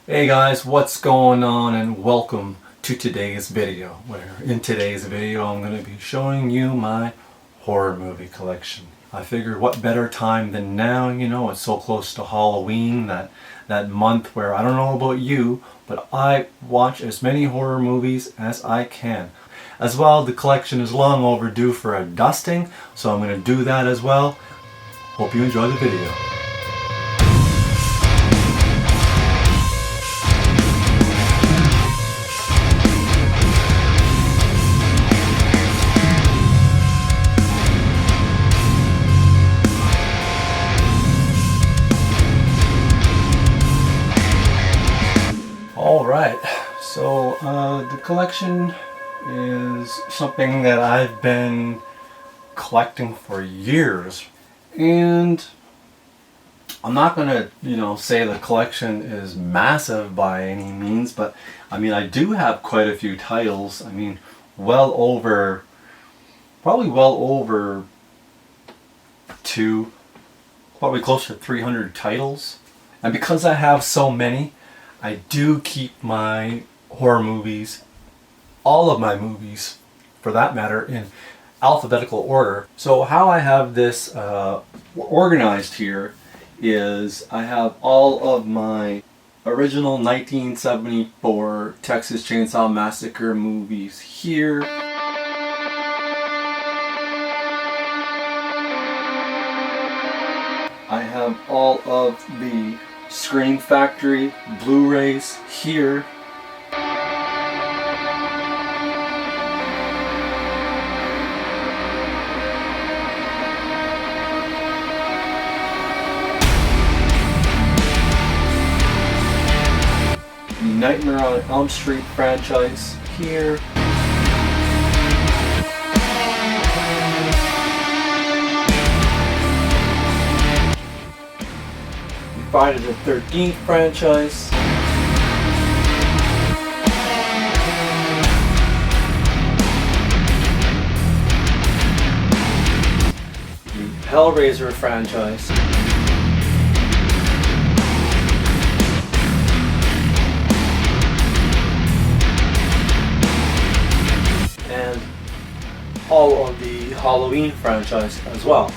Hey guys, what's going on, and welcome to today's video, where in today's video I'm going to be showing you my horror movie collection. I figured what better time than now, it's so close to Halloween, that month where I don't know about you, but I watch as many horror movies as I can. As well, the collection is long overdue for a dusting, so I'm going to do that as well. Hope you enjoy the video. Alright, so the collection is something that I've been collecting for years, and I'm not going to, say the collection is massive by any means, but I do have quite a few titles. Probably well over probably close to 300 titles. And because I have so many, I do keep my horror movies, all of my movies for that matter, in alphabetical order. So how I have this organized here is I have all of my original 1974 Texas Chainsaw Massacre movies here. I have all of the Scream Factory Blu-rays here. Nightmare on Elm Street franchise here. Friday the 13th franchise. The Hellraiser franchise. And all of the Halloween franchise as well.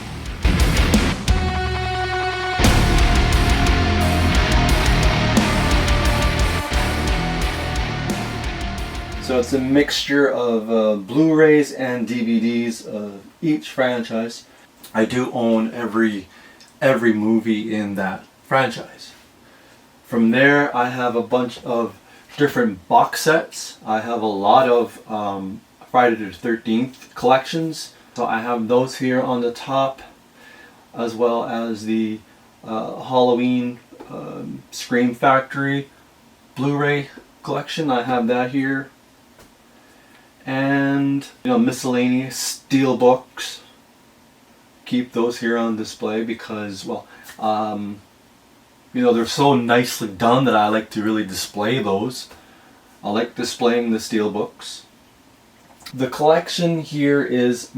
So it's a mixture of Blu-rays and DVDs of each franchise. I do own every movie in that franchise. From there, I have a bunch of different box sets. I have a lot of Friday the 13th collections. So I have those here on the top, as well as the Halloween Scream Factory Blu-ray collection. I have that here. And miscellaneous steel books. Keep those here on display because, well, they're so nicely done that I like to really display those. I like displaying the steel books. The collection here is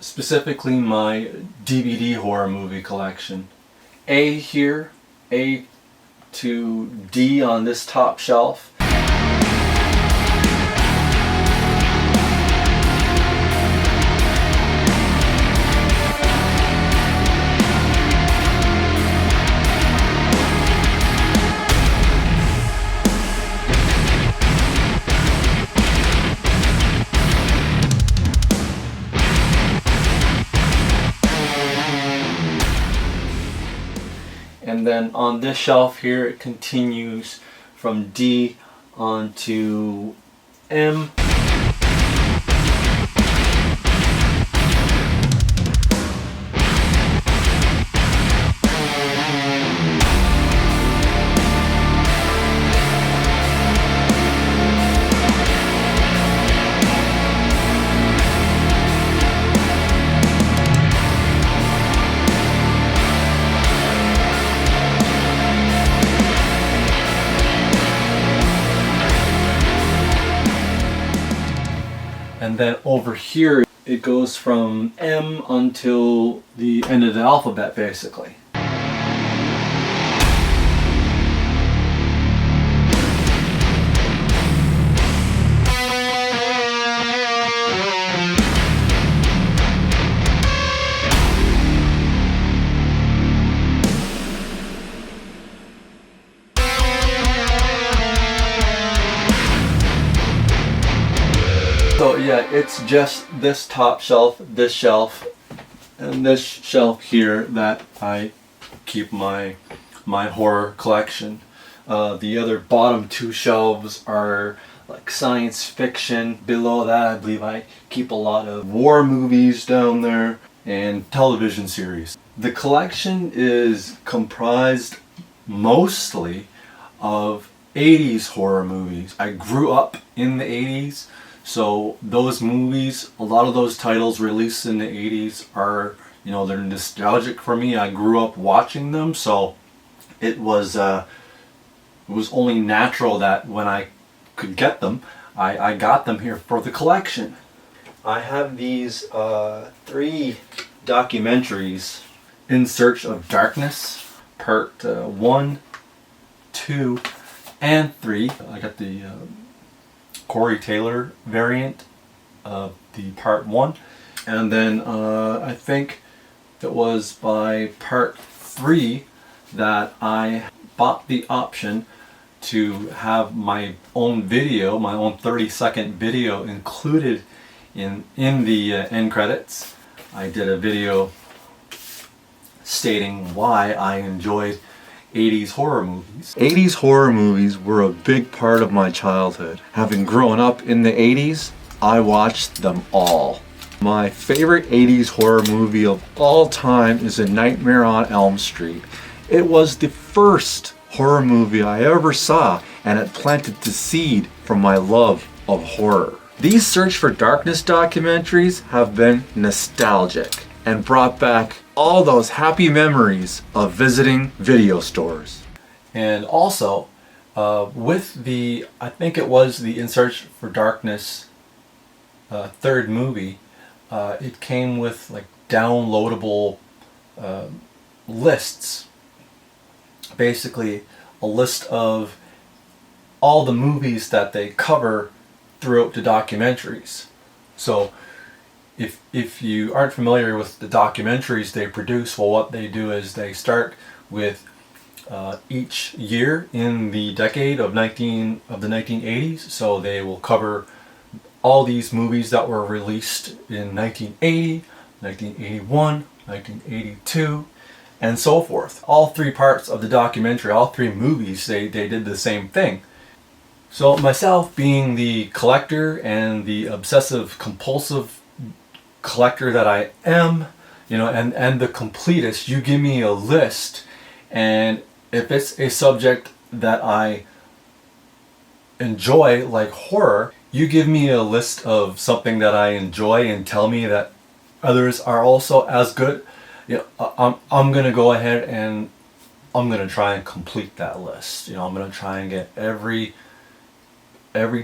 specifically my DVD horror movie collection. A here, A to D on this top shelf. And then on this shelf here, it continues from D on to M. And then over here, it goes from M until the end of the alphabet, basically. So yeah, it's just this top shelf, this shelf, and this shelf here that I keep my horror collection. The other bottom two shelves are like science fiction. Below that, I believe I keep a lot of war movies down there and television series. The collection is comprised mostly of 80s horror movies. I grew up in the 80s, so those movies, a lot of those titles released in the 80s are, you know, they're nostalgic for me. I grew up watching them, so it was only natural that when I could get them, I got them here for the collection. I have these 3 documentaries, In Search of Darkness, part 1, 2, and 3. I got the Corey Taylor variant of the part 1, and then I think it was by part 3 that I bought the option to have my own video, my own 30-second video included in the end credits. I did a video stating why I enjoyed 80s horror movies. 80s horror movies were a big part of my childhood. Having grown up in the 80s, I watched them all. My favorite 80s horror movie of all time is A Nightmare on Elm Street. It was the first horror movie I ever saw, and it planted the seed for my love of horror. These Search for Darkness documentaries have been nostalgic and brought back all those happy memories of visiting video stores. And also, with the, I think it was the In Search for Darkness third movie, it came with like downloadable lists. Basically a list of all the movies that they cover throughout the documentaries. So if you aren't familiar with the documentaries they produce, well, what they do is they start with each year in the decade of the 1980s. So they will cover all these movies that were released in 1980, 1981, 1982, and so forth. All 3 parts of the documentary, all 3 movies, they did the same thing. So myself, being the collector and the obsessive compulsive collector that I am, you know, and the completist, you give me a list, and if it's a subject that I enjoy, like horror, you give me a list of something that I enjoy and tell me that others are also as good, you know, I'm gonna go ahead and I'm gonna try and complete that list. You know, I'm gonna try and get every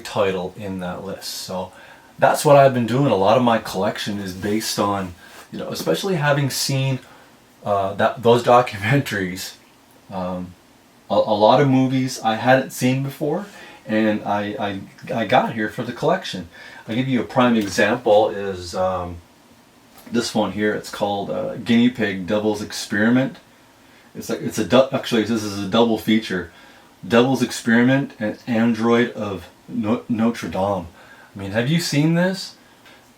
title in that list. So that's what I've been doing. A lot of my collection is based on, you know, especially having seen those documentaries. A lot of movies I hadn't seen before, and I got here for the collection. I'll give you a prime example is this one here. It's called Guinea Pig Devil's Experiment. Actually this is a double feature: Devil's Experiment and Android of Notre Dame. I mean, have you seen this?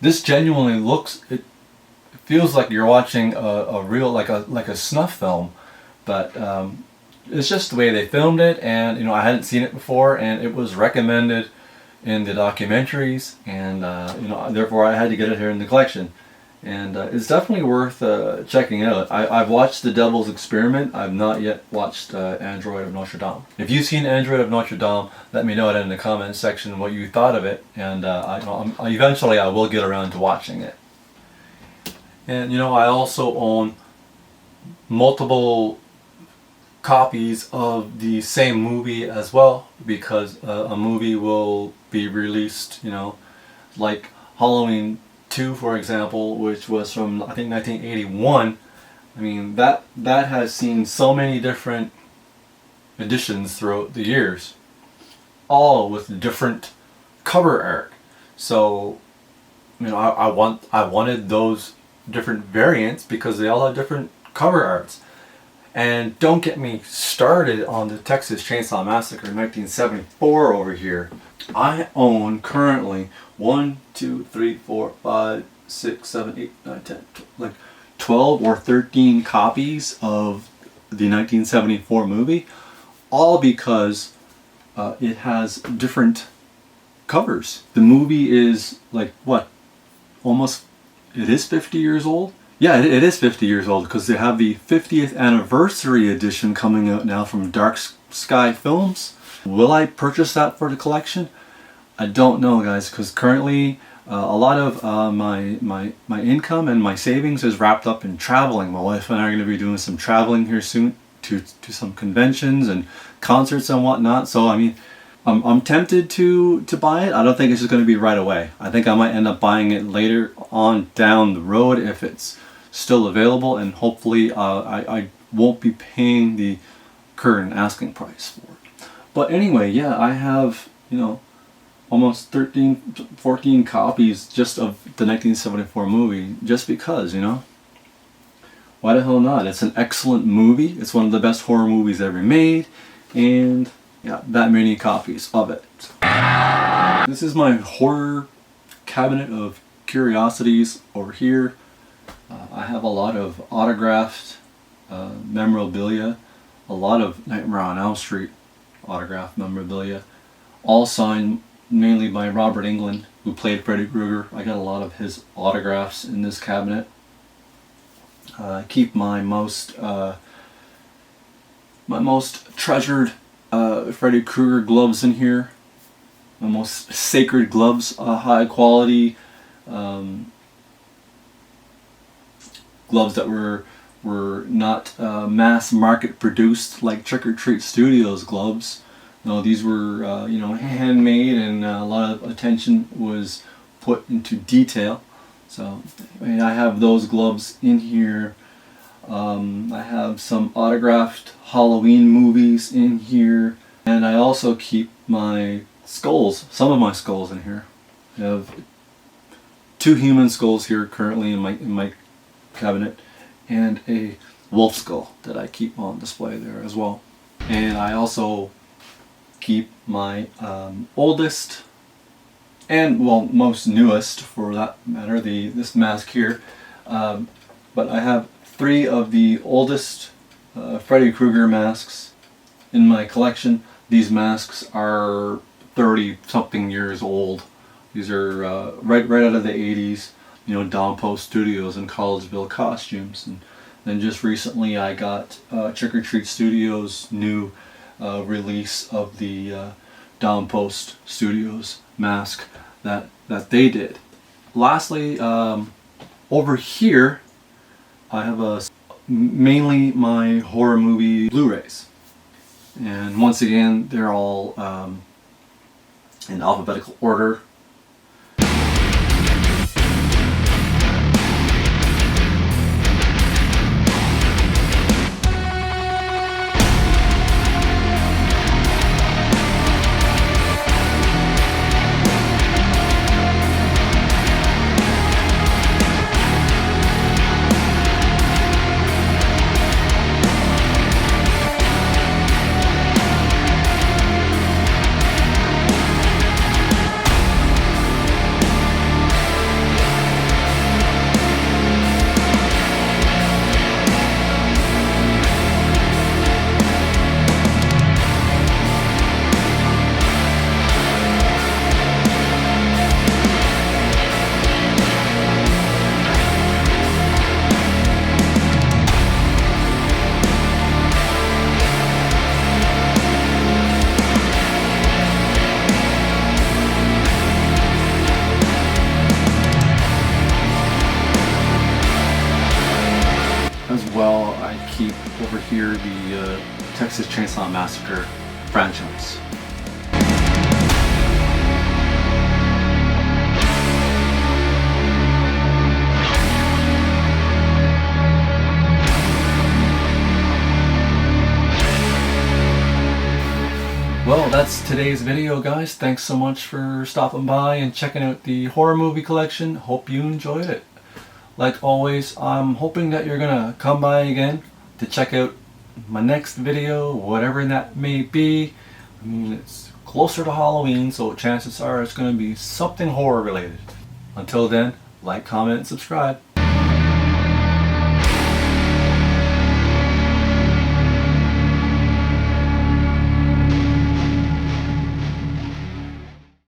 This genuinely looks, it feels like you're watching a real, like a snuff film, but it's just the way they filmed it, and you know, I hadn't seen it before, and it was recommended in the documentaries, and you know, therefore I had to get it here in the collection. And it's definitely worth checking out. I've watched The Devil's Experiment. I've not yet watched Android of Notre Dame. If you've seen Android of Notre Dame, let me know it in the comments section what you thought of it, and eventually I will get around to watching it. And you know, I also own multiple copies of the same movie as well, because a movie will be released, you know, like Halloween 2, for example, which was from, I think, 1981. I mean, that has seen so many different editions throughout the years, all with different cover art. So, you know, I wanted those different variants because they all have different cover arts. And don't get me started on the Texas Chainsaw Massacre 1974 over here. I own currently 1, 2, 3, 4, 5, 6, 7, 8, 9, 10, like 12 or 13 copies of the 1974 movie, all because it has different covers. The movie is like what? Almost, it is 50 years old? Yeah, it is 50 years old because they have the 50th anniversary edition coming out now from Dark Sky Films. Will I purchase that for the collection? I don't know, guys, because currently a lot of my income and my savings is wrapped up in traveling. My wife and I are going to be doing some traveling here soon to some conventions and concerts and whatnot. So I mean, I'm tempted to buy it. I don't think it's just going to be right away. I think I might end up buying it later on down the road if it's still available, and hopefully I won't be paying the current asking price for it. But anyway, yeah, I have, you know, almost 13, 14 copies just of the 1974 movie, just because, you know. Why the hell not? It's an excellent movie. It's one of the best horror movies ever made, and yeah, that many copies of it. This is my horror cabinet of curiosities over here. I have a lot of autographed memorabilia, a lot of Nightmare on Elm Street autographed memorabilia, all signed mainly by Robert Englund, who played Freddy Krueger. I got a lot of his autographs in this cabinet. I keep my most treasured Freddy Krueger gloves in here. My most sacred gloves, high quality gloves that were not mass market produced like Trick or Treat Studios gloves. No, these were you know, handmade, and a lot of attention was put into detail. So I mean, I have those gloves in here. I have some autographed Halloween movies in here, and I also keep my skulls, some of my skulls in here. I have 2 human skulls here currently in my cabinet, and a wolf skull that I keep on display there as well. And I also keep my oldest and, well, most newest for that matter, this mask here. But I have 3 of the oldest Freddy Krueger masks in my collection. These masks are 30-something years old. These are right out of the 80s, you know, Don Post Studios and Collegeville costumes. And then just recently I got Trick or Treat Studios' new release of the Don Post Studios mask that they did. Lastly, over here I have mainly my horror movie Blu-rays, and once again they're all in alphabetical order. As well, I keep over here the Texas Chainsaw Massacre franchise. Well, that's today's video, guys. Thanks so much for stopping by and checking out the horror movie collection. Hope you enjoyed it. Like always, I'm hoping that you're gonna come by again to check out my next video, whatever that may be. I mean, it's closer to Halloween, so chances are it's going to be something horror related. Until then, like, comment, and subscribe.